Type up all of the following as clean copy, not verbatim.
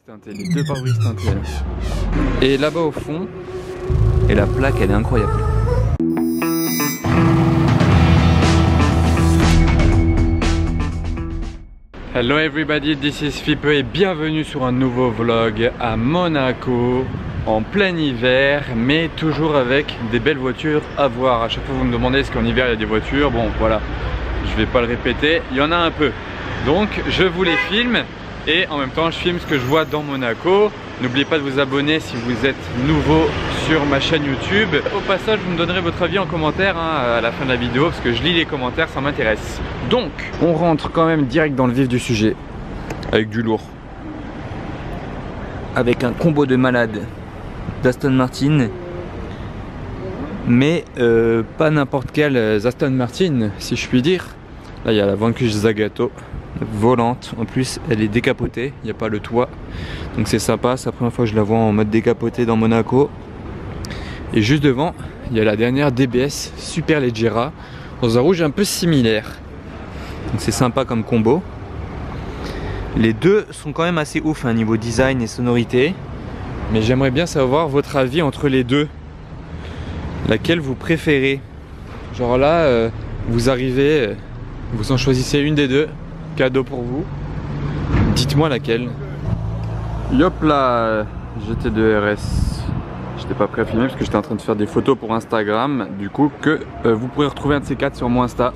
Les deux pare-brises teintés là. Et là-bas au fond, et la plaque elle est incroyable. Hello everybody, this is Fipe et bienvenue sur un nouveau vlog à Monaco en plein hiver, mais toujours avec des belles voitures à voir. À chaque fois vous me demandez est-ce qu'en hiver il y a des voitures, bon voilà, je vais pas le répéter, il y en a un peu. Donc je vous les filme et en même temps je filme ce que je vois dans Monaco. N'oubliez pas de vous abonner si vous êtes nouveau sur ma chaîne YouTube. Au passage vous me donnerez votre avis en commentaire à la fin de la vidéo parce que je lis les commentaires, ça m'intéresse. Donc on rentre quand même direct dans le vif du sujet avec du lourd. Avec un combo de malades d'Aston Martin, mais pas n'importe quel Aston Martin si je puis dire. Là il y a la Vanquish Zagato volante, en plus elle est décapotée, il n'y a pas le toit, donc c'est sympa, c'est la première fois que je la vois en mode décapoté dans Monaco. Et juste devant il y a la dernière DBS Superleggera dans un rouge un peu similaire, donc c'est sympa comme combo. Les deux sont quand même assez ouf niveau design et sonorité, mais j'aimerais bien savoir votre avis entre les deux, laquelle vous préférez. Genre là vous arrivez, vous en choisissez une des deux, cadeau pour vous, dites-moi laquelle. Yop là, GT2 RS. J'étais pas prêt à filmer parce que j'étais en train de faire des photos pour Instagram, du coup que vous pourrez retrouver un de ces quatre sur mon Insta.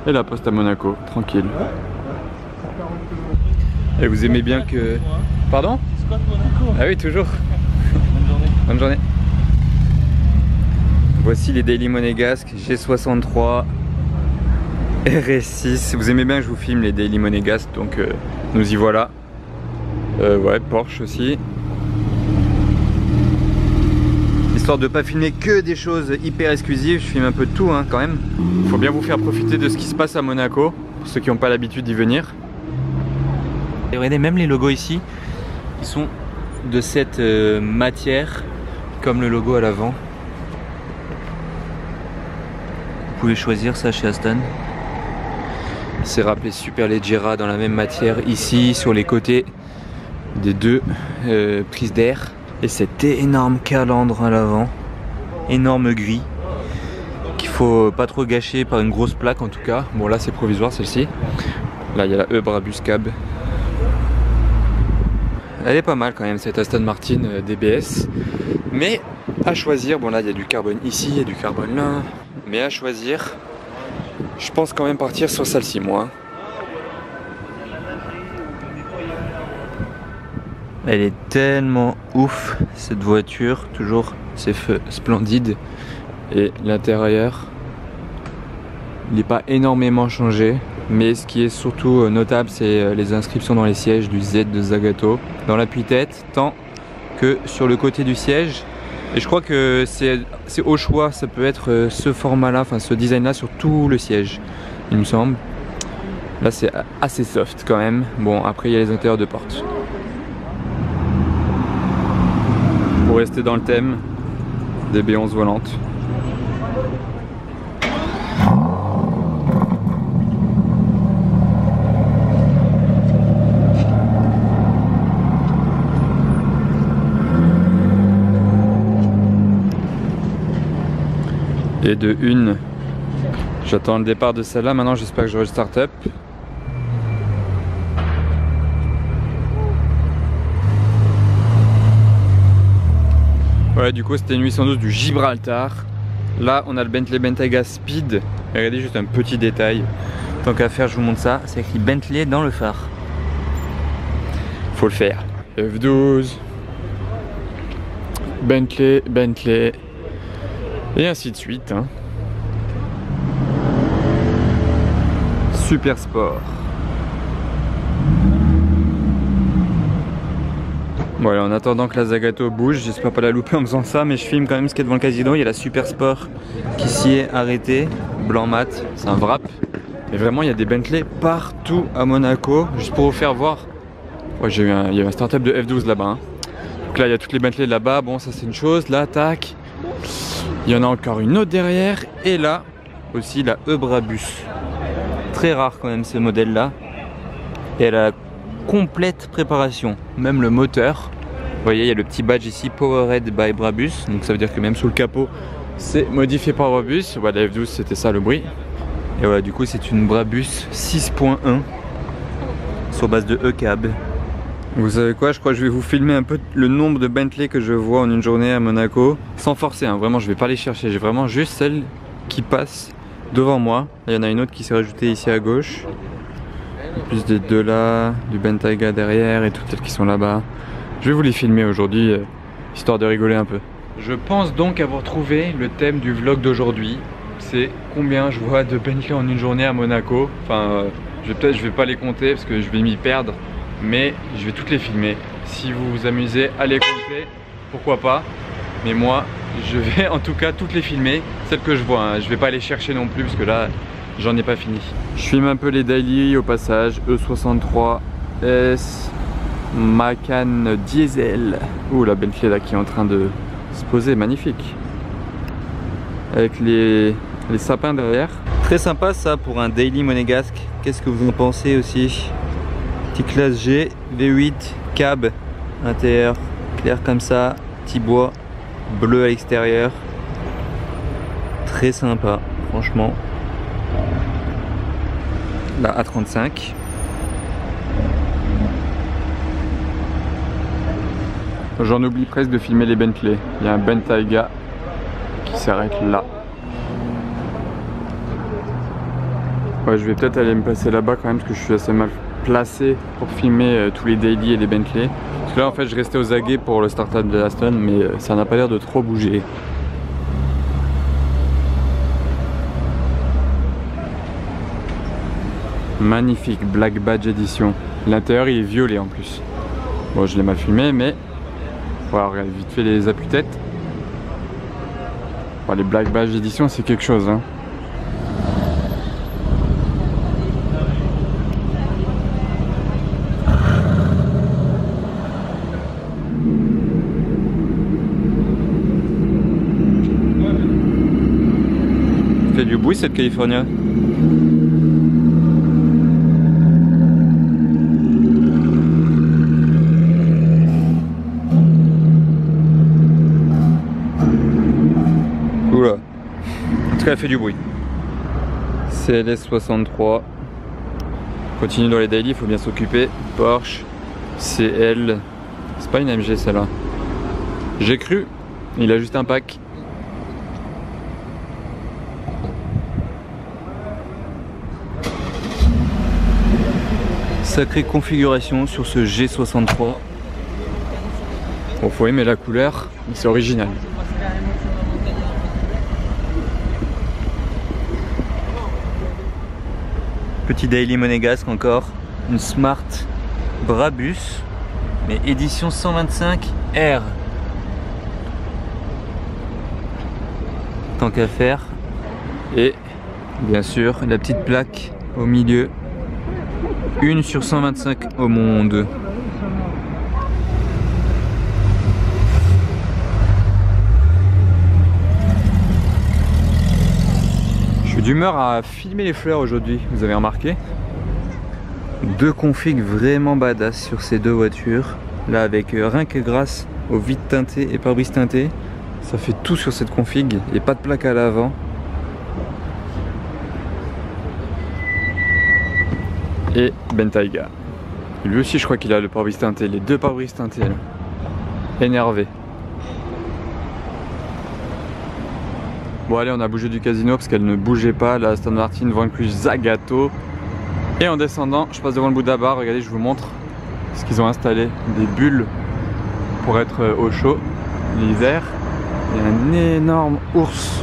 Et la poste à Monaco, tranquille. Et vous aimez bien que... Pardon? Ah oui, toujours. Bonne journée. Bonne journée. Voici les Daily Monégasques G63 RS6. Vous aimez bien que je vous filme les Daily Monégasques, donc nous y voilà. Ouais, Porsche aussi. Histoire de pas filmer que des choses hyper exclusives, je filme un peu de tout quand même. Faut bien vous faire profiter de ce qui se passe à Monaco, pour ceux qui n'ont pas l'habitude d'y venir. Et regardez, même les logos ici, ils sont de cette matière, comme le logo à l'avant. Vous pouvez choisir ça chez Aston. C'est rappelé Superleggera dans la même matière ici, sur les côtés des deux prises d'air. Et cette énorme calandre à l'avant, énorme gris, qu'il faut pas trop gâcher par une grosse plaque en tout cas. Bon là c'est provisoire celle-ci. Là il y a la E-Brabus Cab. Elle est pas mal quand même cette Aston Martin DBS. Mais à choisir, bon là il y a du carbone ici, il y a du carbone là. Mais à choisir, je pense quand même partir sur celle-ci moi. Elle est tellement ouf cette voiture, toujours ses feux splendides. Et l'intérieur, il n'est pas énormément changé. Mais ce qui est surtout notable, c'est les inscriptions dans les sièges du Z de Zagato. Dans l'appui-tête, tant que sur le côté du siège. Et je crois que c'est au choix, ça peut être ce format-là, enfin ce design-là sur tout le siège, il me semble. Là c'est assez soft quand même. Bon après il y a les intérieurs de porte. Pour rester dans le thème des B11 volantes. Et de une, j'attends le départ de celle-là. Maintenant j'espère que j'aurai le start-up. Ouais, du coup c'était une 812 du Gibraltar. Là on a le Bentley Bentayga Speed. Et regardez juste un petit détail, tant qu'à faire je vous montre ça, c'est écrit Bentley dans le phare. Faut le faire. F12 Bentley, Bentley et ainsi de suite Super sport. Voilà, en attendant que la Zagato bouge, j'espère pas la louper en faisant ça, mais je filme quand même ce qu'il y a devant le casino. Il y a la Super Sport qui s'y est arrêtée, blanc mat, c'est un wrap. Et vraiment il y a des Bentley partout à Monaco, juste pour vous faire voir. Ouais, il y a eu un start-up de F12 là-bas. Donc là il y a toutes les Bentley là-bas, bon ça c'est une chose, là tac. Il y en a encore une autre derrière, et là aussi la E-Brabus. Très rare quand même ce modèle là. Et elle a complète préparation. Même le moteur. Vous voyez, il y a le petit badge ici, Powered by Brabus. Donc ça veut dire que même sous le capot, c'est modifié par Brabus. Voilà, la F12, c'était ça le bruit. Et voilà, du coup, c'est une Brabus 6.1 sur base de E-Cab. Vous savez quoi, je crois que je vais vous filmer un peu le nombre de Bentley que je vois en une journée à Monaco. Sans forcer, hein, vraiment, je vais pas les chercher. J'ai vraiment juste celle qui passe devant moi. Il y en a une autre qui s'est rajoutée ici à gauche. Plus des deux là, du Bentayga derrière et toutes celles qui sont là-bas. Je vais vous les filmer aujourd'hui, histoire de rigoler un peu. Je pense donc avoir trouvé le thème du vlog d'aujourd'hui. C'est combien je vois de Bentley en une journée à Monaco. Enfin, je vais pas les compter parce que je vais m'y perdre. Mais je vais toutes les filmer. Si vous vous amusez à les compter, pourquoi pas. Mais moi, je vais en tout cas toutes les filmer. Celles que je vois, hein. Je vais pas les chercher non plus parce que là, j'en ai pas fini. Je filme un peu les daily au passage. E63 S Macan Diesel. Ouh, la Bentley là qui est en train de se poser, magnifique. Avec les sapins derrière. Très sympa ça pour un daily monégasque. Qu'est-ce que vous en pensez aussi? Petit classe G, V8, cab, intérieur clair comme ça, petit bois, bleu à l'extérieur. Très sympa, franchement. La A35. J'en oublie presque de filmer les Bentley. Il y a un Bentayga qui s'arrête là. Ouais, je vais peut-être aller me passer là-bas quand même parce que je suis assez mal placé pour filmer tous les daily et les Bentley. Parce que là en fait je restais aux aguets pour le start-up de Aston, mais ça n'a pas l'air de trop bouger. Magnifique Black Badge édition. L'intérieur il est violet en plus. Bon, je l'ai mal filmé, mais voilà, regardez vite fait les appuis-têtes. Bon, les Black Badge édition c'est quelque chose, hein. Fait du bruit cette California. Oula. En tout cas elle fait du bruit. CLS 63. Continue dans les daily, il faut bien s'occuper. Porsche CL. C'est pas une AMG celle-là. J'ai cru. Il a juste un pack. Sacrée configuration sur ce G63. Bon, faut aimer la couleur, c'est original. Petit daily monégasque encore, une Smart Brabus, mais édition 125R. Tant qu'à faire. Et bien sûr la petite plaque au milieu. 1 sur 125 au monde. Je suis d'humeur à filmer les fleurs aujourd'hui, vous avez remarqué. Deux configs vraiment badass sur ces deux voitures. Là avec rien que grâce aux vitres teintées et pare-brise teintés, ça fait tout sur cette config et pas de plaque à l'avant. Et Bentayga. Lui aussi je crois qu'il a le pare-brise teinté, les deux pare-brise teintés là. Énervé. Bon allez, on a bougé du casino parce qu'elle ne bougeait pas, la Aston Martin Vanquish Zagato. Et en descendant, je passe devant le Buddha Bar, regardez je vous montre ce qu'ils ont installé, des bulles pour être au chaud l'hiver. Il y a un énorme ours.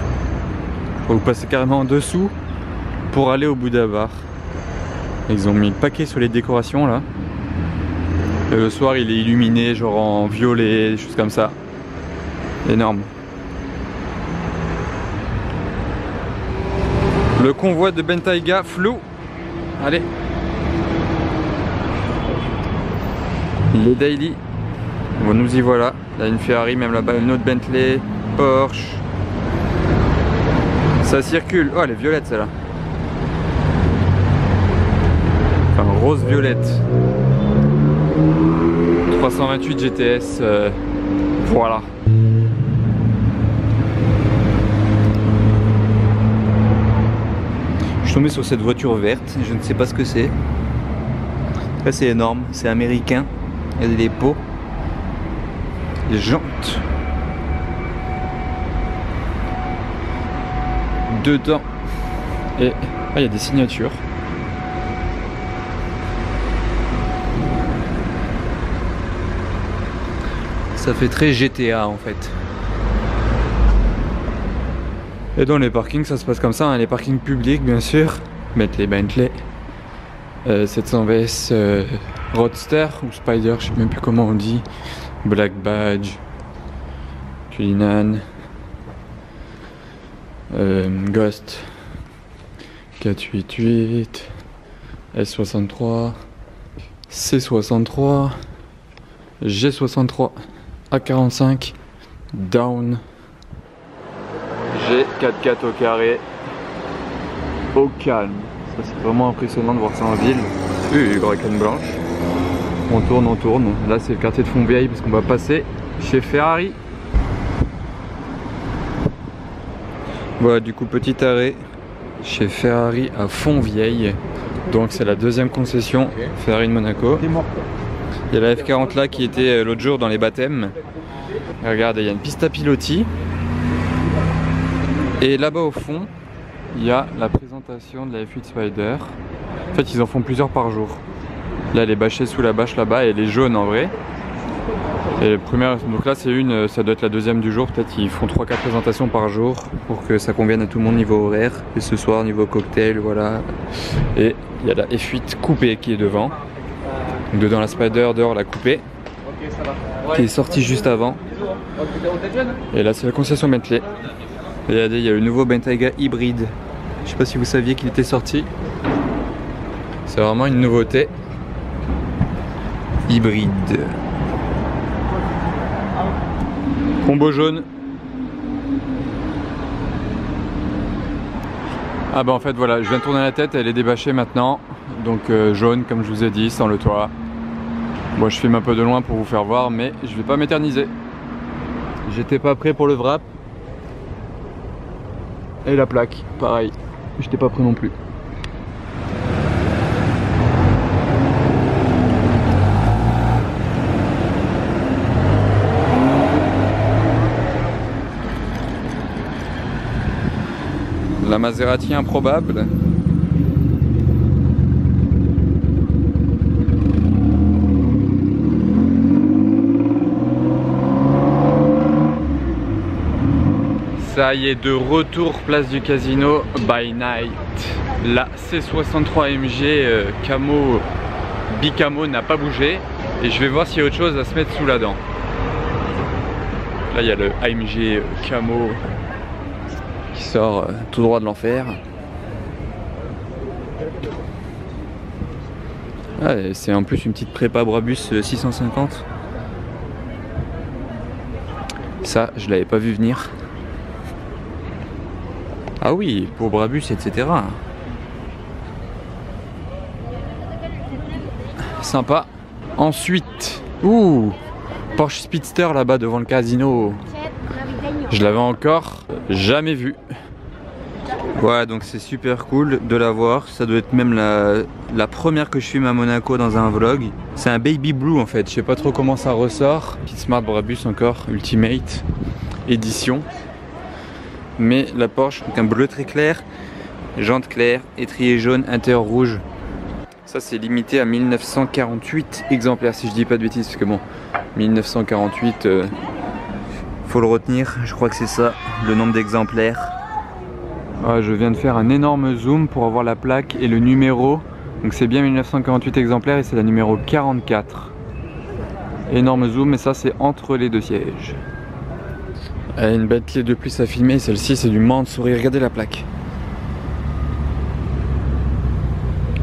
Vous passez carrément en dessous pour aller au Buddha Bar. Ils ont mis le paquet sur les décorations là. Et le soir il est illuminé genre en violet, des choses comme ça. Énorme. Le convoi de Bentayga flou. Allez. Les daily. Bon, nous y voilà. Là une Ferrari, même là-bas une autre Bentley, Porsche. Ça circule. Oh elle est violette celle-là. Enfin rose violette. 328 GTS, voilà. Je suis tombé sur cette voiture verte, je ne sais pas ce que c'est. Là c'est énorme, c'est américain. Il y a des pots, des jantes. Dedans. Et il y a des signatures. Ça fait très GTA en fait. Et dans les parkings ça se passe comme ça, hein, les parkings publics bien sûr. Bentley. 720 S Roadster ou Spider, je sais même plus comment on dit. Black Badge. Cullinan. Ghost. 488. S63. C63. G63. A45. Down. G44 au carré. Au calme. Ça c'est vraiment impressionnant de voir ça en ville. Y blanche. On tourne. Là c'est le quartier de Fontvieille parce qu'on va passer chez Ferrari. Voilà, du coup petit arrêt chez Ferrari à Fontvieille. Donc c'est la deuxième concession Ferrari de Monaco. Il y a la F40 là qui était l'autre jour dans les baptêmes. Regardez, il y a une piste à pilotis. Et là-bas au fond, il y a la présentation de la F8 Spider. En fait, ils en font plusieurs par jour. Là, elle est bâchée sous la bâche là-bas et elle est jaune en vrai. Et la première, donc là, c'est une, ça doit être la deuxième du jour. Peut-être qu'ils font 3-4 présentations par jour pour que ça convienne à tout le monde niveau horaire. Et ce soir, niveau cocktail, voilà. Et il y a la F8 coupée qui est devant. Donc dedans la Spider, dehors la coupée. Qui est sortie juste avant. Et là, c'est la concession Bentley. Regardez, il y a le nouveau Bentayga hybride. Je sais pas si vous saviez qu'il était sorti. C'est vraiment une nouveauté. Hybride. Combo jaune. Ah bah en fait voilà, je viens de tourner la tête, elle est débâchée maintenant. Donc jaune comme je vous ai dit, sans le toit. Moi je filme un peu de loin pour vous faire voir, mais je vais pas m'éterniser. J'étais pas prêt pour le wrap. Et la plaque, pareil, j'étais pas prêt non plus. La Maserati improbable. Ça y est, de retour place du Casino by night. La C63 AMG camo bicamo n'a pas bougé et je vais voir s'il y a autre chose à se mettre sous la dent. Là il y a le AMG camo qui sort tout droit de l'enfer. Ah, c'est en plus une petite prépa Brabus 650. Ça je l'avais pas vu venir. Ah oui, pour Brabus, etc. Sympa. Ensuite, Porsche Speedster là-bas devant le casino. Je l'avais encore jamais vu. Voilà, donc c'est super cool de la voir. Ça doit être même la première que je filme à Monaco dans un vlog. C'est un baby blue en fait. Je sais pas trop comment ça ressort. Petite Smart Brabus encore, Ultimate édition. Mais la Porsche, donc un bleu très clair, jantes claires, étrier jaune, intérieur rouge. Ça c'est limité à 1948 exemplaires si je dis pas de bêtises, parce que bon, 1948, faut le retenir, je crois que c'est ça, le nombre d'exemplaires. Ouais, je viens de faire un énorme zoom pour avoir la plaque et le numéro, donc c'est bien 1948 exemplaires et c'est la numéro 44. Énorme zoom, et ça c'est entre les deux sièges. Une Bentley de plus à filmer, celle-ci c'est du Mansouri, regardez la plaque.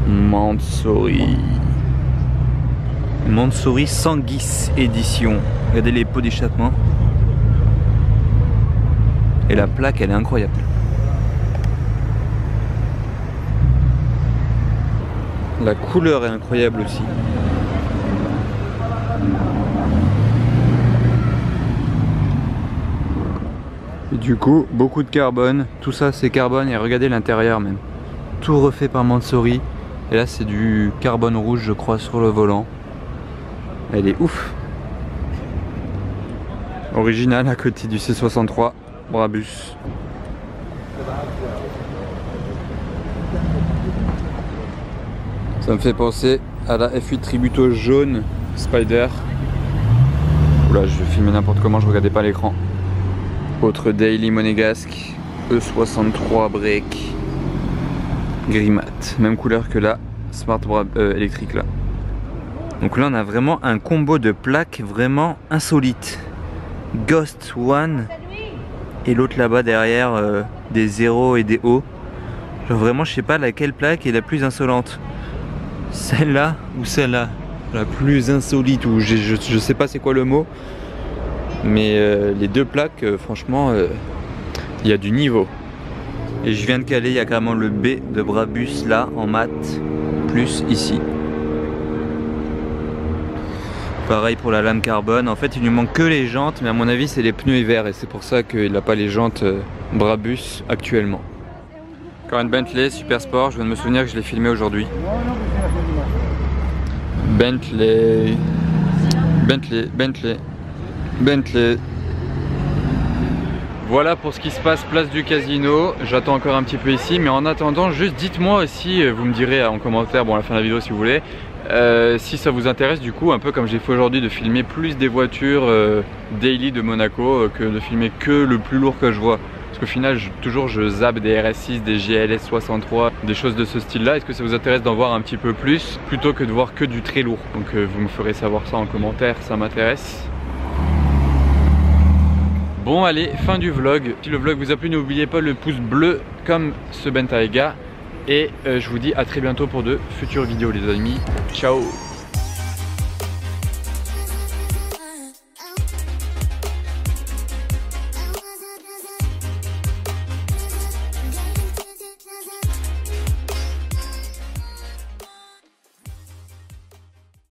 Mansouri. Mansouri Sanguis édition. Regardez les pots d'échappement. Et la plaque elle est incroyable. La couleur est incroyable aussi. Du coup, beaucoup de carbone. Tout ça c'est carbone et regardez l'intérieur même. Tout refait par Mansory. Et là c'est du carbone rouge je crois sur le volant. Elle est ouf. Original à côté du C63 Brabus. Ça me fait penser à la F8 Tributo jaune Spider. Oula, je vais filmer n'importe comment, je regardais pas l'écran. Autre Daily monégasque, E63 break, gris mat, même couleur que la Smart électrique là. Donc là on a vraiment un combo de plaques vraiment insolite. Ghost One et l'autre là-bas derrière des 0 et des O. Genre vraiment je sais pas laquelle plaque est la plus insolente. Celle-là ou celle-là, la plus insolite, ou je sais pas c'est quoi le mot. Mais les deux plaques franchement il y a du niveau. Et je viens de caler, il y a carrément le B de Brabus là en mat, plus ici. Pareil pour la lame carbone, en fait il lui manque que les jantes, mais à mon avis c'est les pneus hiver et c'est pour ça qu'il n'a pas les jantes Brabus actuellement. Encore une Bentley Super Sport, je viens de me souvenir que je l'ai filmé aujourd'hui. Bentley, Bentley, Bentley, Bentley. Voilà pour ce qui se passe place du casino, j'attends encore un petit peu ici, mais en attendant juste dites-moi aussi, vous me direz en commentaire, bon à la fin de la vidéo si vous voulez, si ça vous intéresse du coup, un peu comme j'ai fait aujourd'hui, de filmer plus des voitures daily de Monaco que de filmer que le plus lourd que je vois. Parce qu'au final, toujours je zappe des RS6, des GLS 63, des choses de ce style-là. Est-ce que ça vous intéresse d'en voir un petit peu plus plutôt que de voir que du très lourd? Donc vous me ferez savoir ça en commentaire, ça m'intéresse. Bon allez, fin du vlog. Si le vlog vous a plu, n'oubliez pas le pouce bleu comme ce Bentayga. Et je vous dis à très bientôt pour de futures vidéos les amis. Ciao!